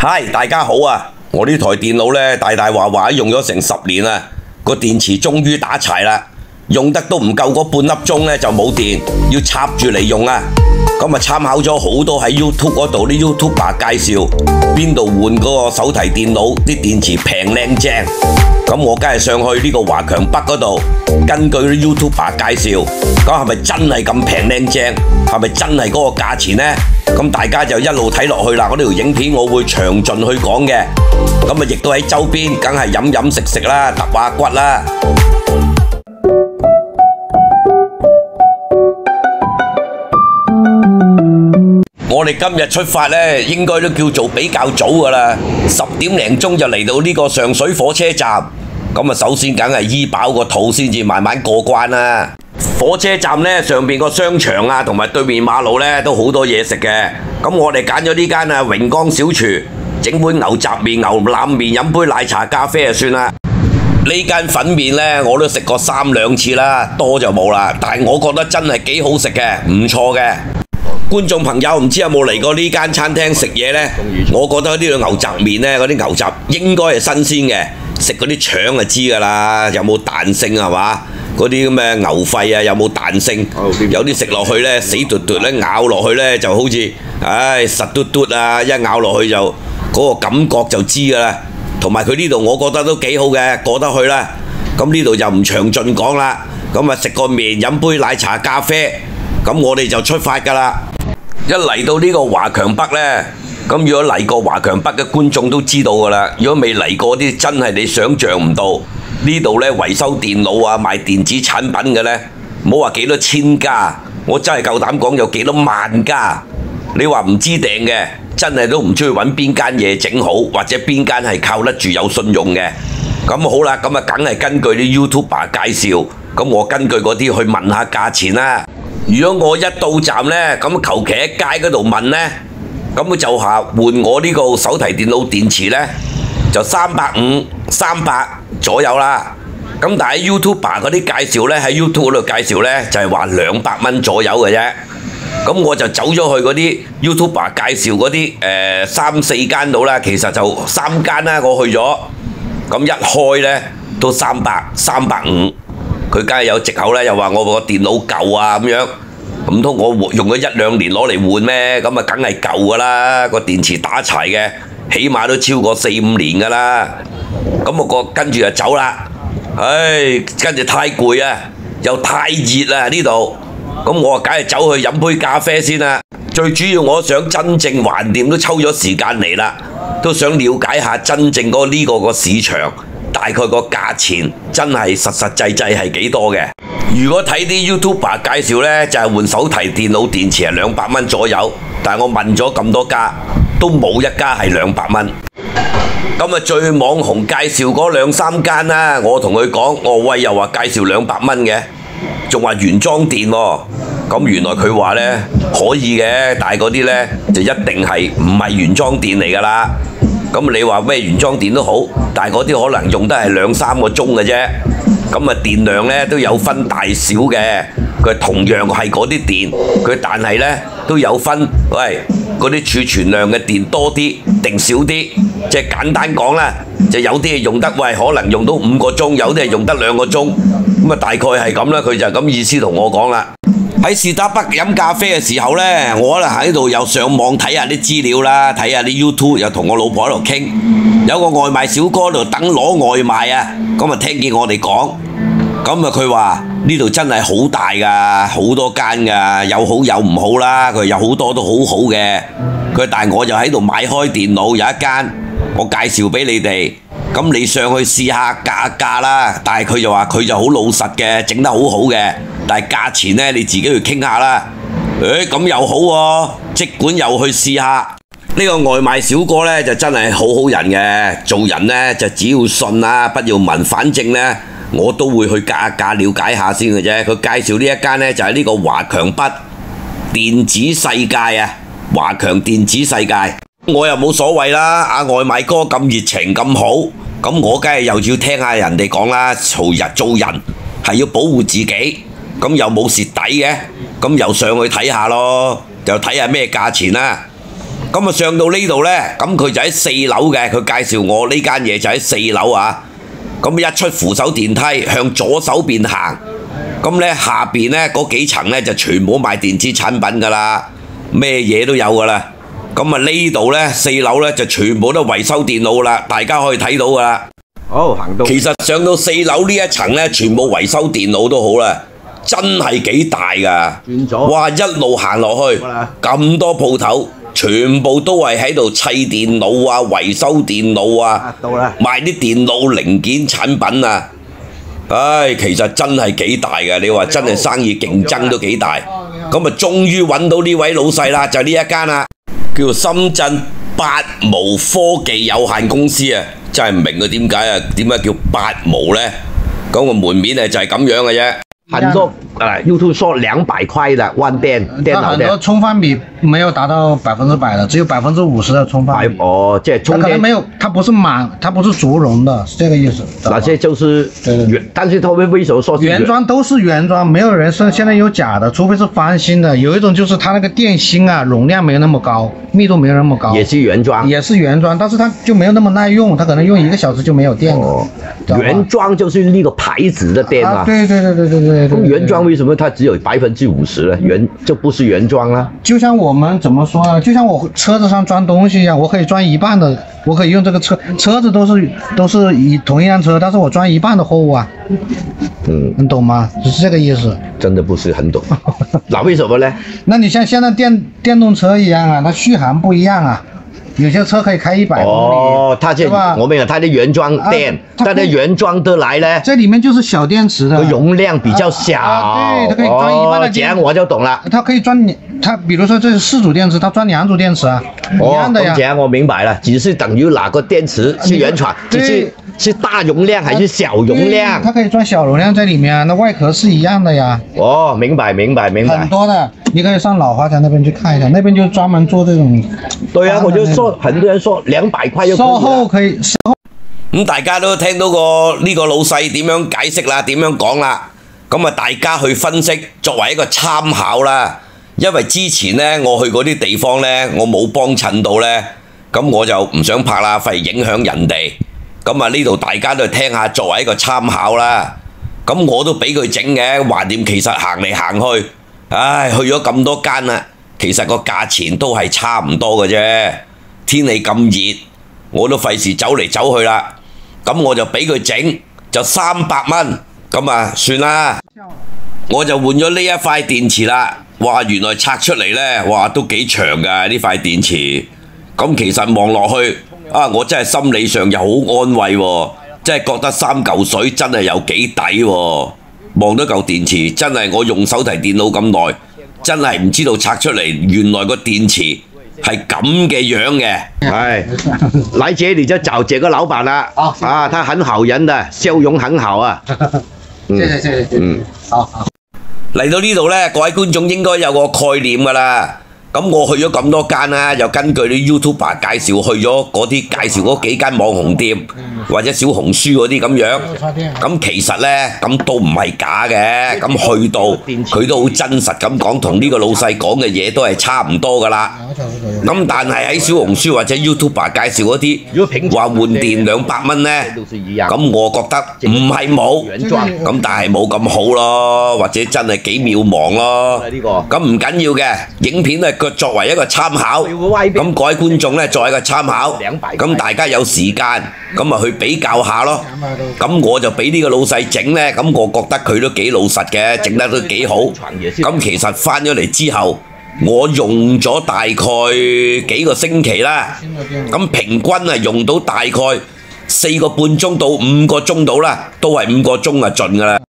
嗨，大家好啊！我呢台電腦呢，大大話話用咗成10年啦，個電池終於打柴啦，用得都唔夠嗰半粒鐘呢就冇電，要插住嚟用啊！咁啊參考咗好多喺 YouTube 嗰度啲 YouTuber 介紹邊度換嗰個手提電腦啲電池平靚正，咁我梗係上去呢個華強北嗰度，根據啲 YouTuber 介紹，咁係咪真係咁平靚正？係咪真係嗰個價錢呢？咁大家就一路睇落去啦，我呢條影片我會詳盡去講嘅，咁啊亦都喺周邊，梗係飲飲食食啦，揼下骨啦。我哋今日出發呢，應該都叫做比較早噶啦，10點零鐘就嚟到呢個上水火車站。咁啊，首先梗係醫飽個肚先至慢慢過關啦。火車站呢，上邊個商場啊，同埋對面馬路呢，都好多嘢食嘅。咁我哋揀咗呢間啊榮光小廚，整碗牛雜麵、牛腩麵，飲杯奶茶咖啡就算啦。呢間粉麵呢，我都食過3兩次啦，多就冇啦。但係我覺得真係幾好食嘅，唔錯嘅。觀眾朋友唔知有冇嚟過呢間餐廳食嘢呢？我覺得呢個牛雜麵呢，嗰啲牛雜應該係新鮮嘅，食嗰啲腸就知㗎啦，有冇彈性係嘛？嗰啲咁嘅牛肺啊，有冇彈性？有啲食落去呢，死嘟嘟咧，咬落去呢就好似，實嘟嘟啊！一咬落去就嗰個感覺就知㗎啦。同埋佢呢度我覺得都幾好嘅，過得去啦。咁呢度就唔詳盡講啦。咁啊食個麵，飲杯奶茶咖啡，咁我哋就出發㗎啦。一嚟到呢個華強北呢，咁如果嚟過華強北嘅觀眾都知道㗎啦。如果未嚟過啲，真係你想象唔到呢度呢維修電腦啊、賣電子產品嘅呢，唔好話幾多千家，我真係夠膽講有幾多萬家。你話唔知訂嘅，真係都唔知去揾邊間嘢整好，或者邊間係靠得住有信用嘅。咁好啦，咁啊梗係根據啲 YouTuber 介紹，咁我根據嗰啲去問下價錢啦。如果我一到站呢，咁求其喺街嗰度問呢，咁就下換我呢個手提電腦電池呢，就350、300左右啦。咁但係 YouTuber 嗰啲介紹呢，喺 YouTube 嗰度介紹呢，就係話200蚊左右嘅啫。咁我就走咗去嗰啲 YouTuber 介紹嗰啲3、4間度啦，其實就3間啦，我去咗。咁一開呢，都300、350。佢梗係有藉口啦，又話我個電腦舊啊咁樣，唔通我用咗1、2年攞嚟換咩？咁啊梗係舊噶啦，個電池打柴嘅，起碼都超過4、5年噶啦。咁我跟住就走啦。跟住太攰啊，又太熱啦呢度，咁我梗係走去飲杯咖啡先啦。最主要我想真正橫掂都抽咗時間嚟啦，都想了解下真正嗰呢個市場。大概個價錢真係實際係幾多嘅？如果睇啲 YouTuber 介紹呢，就係換手提電腦電池係200蚊左右，但係我問咗咁多家，都冇一家係200蚊。咁啊最網紅介紹嗰2、3間啦，我同佢講，我喂又話介紹200蚊嘅，仲話原裝電喎。咁原來佢話呢可以嘅，但係嗰啲呢就一定係唔係原裝電嚟㗎啦。咁你話咩原裝電都好，但係嗰啲可能用得係2、3個鐘嘅啫。咁啊電量呢都有分大小嘅，佢同樣係嗰啲電，佢但係呢都有分，喂嗰啲儲存量嘅電多啲定少啲，即係簡單講啦，就有啲係用得喂可能用到5個鐘，有啲係用得2個鐘，咁啊大概係咁啦，佢就咁意思同我講啦。喺士打北飲咖啡嘅時候呢，我可能喺度又上網睇下啲資料啦，睇下啲 YouTube， 又同我老婆喺度傾。有個外賣小哥喺度等攞外賣啊，咁啊聽見我哋講，咁啊佢話呢度真係好大㗎，好多間㗎，有好有唔好啦。佢有好多都好好嘅，佢但係我就喺度買開電腦，有一間我介紹俾你哋，咁你上去試下價啦。但係佢就話佢就好老實嘅，整得好好嘅。但係價錢呢，你自己去傾下啦。咁又好喎，即管又去試下。呢個外賣小哥呢，就真係好好人嘅，做人呢，就只要信啦，不要問。反正呢，我都會去價了解下先嘅啫。佢介紹呢一間呢，就係呢個華強北電子世界啊，華強電子世界。我又冇所謂啦，外賣哥咁熱情咁好，咁我梗係又要聽下人哋講啦。做人係要保護自己。咁又冇蝕底嘅，咁又上去睇下咯，就睇下咩價錢啦。咁啊上到呢度呢，咁佢就喺4樓嘅，佢介紹我呢間嘢就喺4樓啊。咁一出扶手電梯向左手邊行，咁呢下邊呢嗰幾層呢就全部賣電子產品噶啦，咩嘢都有噶啦。咁啊呢度呢4樓呢就全部都維修電腦啦，大家可以睇到噶啦。好，行到。其實上到4樓呢一層呢，全部維修電腦都好啦，真係幾大噶。轉咗。哇！一路行落去，咁多鋪頭。全部都係喺度砌電腦啊、維修電腦啊，賣啲電腦零件產品啊。唉，其實真係幾大嘅，你話真係生意競爭都幾大。咁啊，終於揾到呢位老細啦，就呢一間啦，叫做深圳八毛科技有限公司啊。真係唔明佢點解啊？點解叫八毛呢？咁個門面就係咁樣嘅啫。很多YouTube 說200塊的萬電電腦很多充放比沒有達到100%的，只有50%的充放比。哦，這充電它可能沒有，它不是滿，它不是足容的，是這個意思。那些就是原，但是他們為什麼說是原裝都是原裝，沒有人說現在有假的，除非是翻新的。有一種就是它那個電芯啊，容量沒有那麼高，密度沒有那麼高。也是原裝。也是原裝，但是它就沒有那麼耐用，它可能用1個小時就沒有電了。哦，原裝就是那個牌子的電啊。對。咁原裝為什麼它只有50%呢？原就不是原裝啦。就像我們怎麼說呢？就像我車子上裝東西一樣，我可以裝一半的，我可以用這個車子都是同一輛車，但是我裝一半的貨物啊。你懂嗎？就是這個意思。真的不是很懂。那為什麼呢？那你像現在電動車一樣啊，它續航不一樣啊。有些車可以開100公里。哦，它這我明白，它的原裝電，它的原裝得來呢？這裏面就是小電池的，容量比較小。對，它可以裝一半的電。這樣我就懂了。它可以裝它比如說這是4組電池，它裝2組電池啊，一樣的呀。這樣我明白了，只是等於哪個電池是原廠，是大容量還是小容量？它可以裝小容量在裏面啊，那外殼是一樣的呀。哦，明白。很多的，你可以上老華強那邊去看一下，那邊就專門做這種。對啊，我就說，很多人說200塊售後可以。咁大家都聽到呢個老細點樣解釋啦，點樣講啦，咁啊大家去分析作為一個參考啦。因為之前呢，我去嗰啲地方呢，我冇幫襯到呢，咁我就唔想拍啦，費影響人哋。咁啊呢度大家都聽下作為一個參考啦。咁我都俾佢整嘅，橫掂其實行嚟行去，唉，去咗咁多間啦，其實個價錢都係差唔多嘅啫。天氣咁熱，我都費事走嚟走去啦。咁我就俾佢整，就300蚊，咁啊算啦。我就換咗呢一塊電池啦。哇，原來拆出嚟呢，哇都幾長㗎呢塊電池。咁其實望落去，我真係心理上又好安慰喎。真係覺得3嚿水真係有幾抵喎！望到嚿電池，真係我用手提電腦咁耐，真係唔知道拆出嚟原來個電池係咁嘅樣嘅。係，來這裡就找這個老闆啦。他很好人的，笑容很好啊。謝謝。好。嚟到呢度呢，各位觀眾應該有個概念㗎啦。咁我去咗咁多間啦，又根據啲 YouTuber 介紹去咗嗰啲介紹嗰幾間網紅店或者小紅書嗰啲咁樣。咁其實呢，咁都唔係假嘅。咁去到佢都好真實咁講，同呢個老細講嘅嘢都係差唔多㗎啦。咁但係喺小紅書或者 YouTuber 介紹嗰啲話換電200蚊呢，咁我覺得唔係冇，咁但係冇咁好咯，或者真係幾渺茫咯。咁唔緊要嘅，影片係作為一個參考，咁各位觀眾呢作為一個參考，咁大家有時間咁啊去比較下咯。咁我就俾呢個老細整呢，咁我覺得佢都幾老實嘅，整得都幾好。咁其實翻咗嚟之後，我用咗大概幾個星期啦，咁平均啊用到大概4個半鐘到5個鐘到啦，都係5個鐘啊盡㗎啦。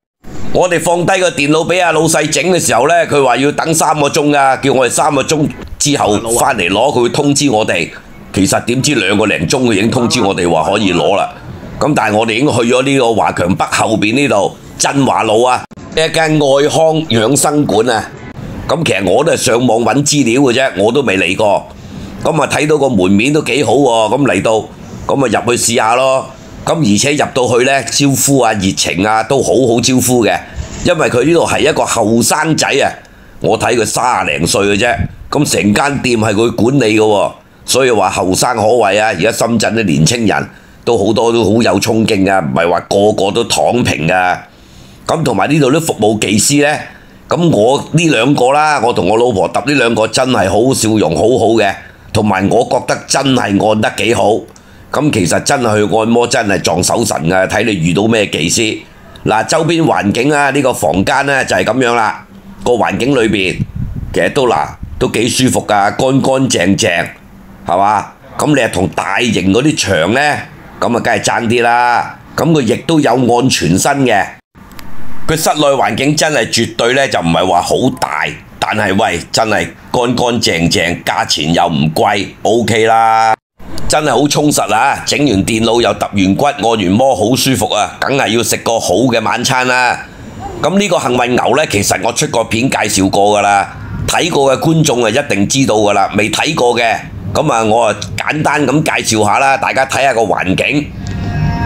我哋放低個電腦俾阿老細整嘅時候呢，佢話要等3個鐘啊，叫我哋3個鐘之後翻嚟攞，佢會通知我哋。其實點知2個零鐘佢已經通知我哋話可以攞啦。咁但係我哋已經去咗呢個華強北後邊呢度振華路啊，一間愛康養生館啊。咁其實我都係上網揾資料嘅啫，我都未嚟過。咁啊睇到個門面都幾好喎，咁嚟到咁啊入去試下咯。咁而且入到去呢，招呼啊、熱情啊都好好招呼嘅，因為佢呢度係一個後生仔啊，我睇佢30零歲嘅啫，咁成間店係佢管理嘅喎，所以話後生可畏啊！而家深圳啲年青人都好多都好有衝勁啊，唔係話個個都躺平啊。咁同埋呢度啲服務技師呢，咁我呢兩個啦，我同我老婆揼呢兩個真係好笑容好好嘅，同埋我覺得真係按得幾好。咁其實真係去按摩真係撞手神㗎，睇你遇到咩技師。嗱，周邊環境啊，呢個房間呢就係咁樣啦。個環境裏邊其實都幾舒服㗎，乾乾淨淨，係嘛？咁你係同大型嗰啲牆呢，咁啊梗係爭啲啦。咁佢亦都有按全身嘅。佢室內環境真係絕對呢，就唔係話好大，但係喂真係乾乾淨淨，價錢又唔貴 ，OK 啦。真係好充實啊！整完電腦又揼完骨，按完摩好舒服啊！梗係要食個好嘅晚餐啦。咁呢個幸運牛呢，其實我出過片介紹過㗎啦，睇過嘅觀眾啊一定知道㗎啦。未睇過嘅，咁啊我啊簡單咁介紹下啦，大家睇下個環境。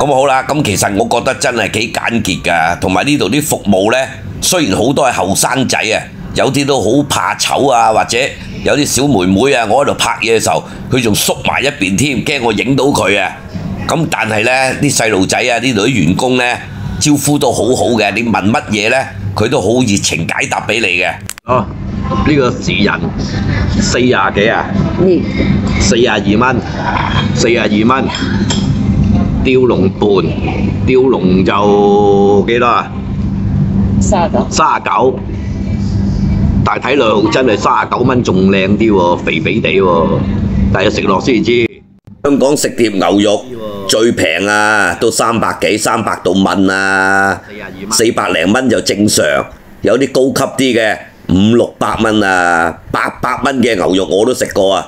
咁好啦，咁其實我覺得真係幾簡潔㗎，同埋呢度啲服務呢，雖然好多係後生仔啊，有啲都好怕醜啊，或者有啲小妹妹啊，我喺度拍嘢嘅時候，佢仲縮埋一邊添，驚我影到佢啊。咁但係呢啲細路仔啊，呢度啲員工呢，招呼都好好嘅，你問乜嘢呢，佢都好熱情解答俾你嘅。哦，呢個時人40幾啊？42蚊，42蚊。吊龍半，吊龍就幾多啊？39，大體量真係39蚊仲靚啲喎，肥肥地喎，但係食落先知。香港食碟牛肉最平啊，都300幾300到蚊啊，400零蚊就正常，有啲高級啲嘅500-600蚊啊，800蚊嘅牛肉我都食過啊。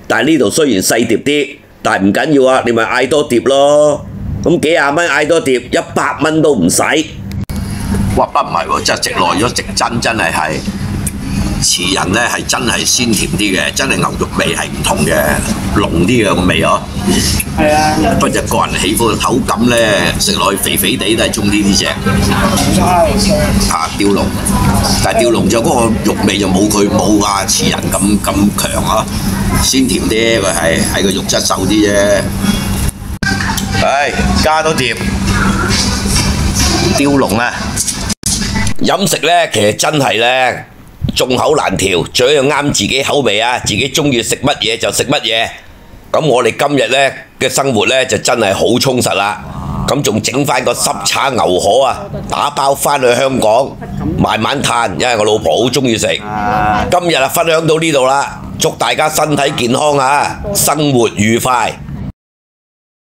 但係呢度雖然細碟啲，但係唔緊要啊，你咪嗌多碟咯。咁幾廿蚊嗌多碟，100蚊都唔使。哇！不唔係喎，真係食耐咗食真係詞人呢係真係鮮甜啲嘅，真係牛肉味係唔同嘅，濃啲嘅個味呵。係啊。不過就個人喜歡口感呢，食落去肥肥地都係中意呢隻。吊龍，但係吊龍就嗰個肉味就冇話詞人咁強呵，鮮甜啲，佢係個肉質瘦啲啫。加多碟吊龍啊！飲食呢，其實真係呢，眾口難調，最緊要啱自己口味啊！自己中意食乜嘢就食乜嘢。咁我哋今日呢嘅生活呢，就真係好充實啦。咁仲整翻個濕炒牛河啊，打包翻去香港慢慢嘆，因為我老婆好中意食。今日啊，分享到呢度啦，祝大家身體健康啊，生活愉快。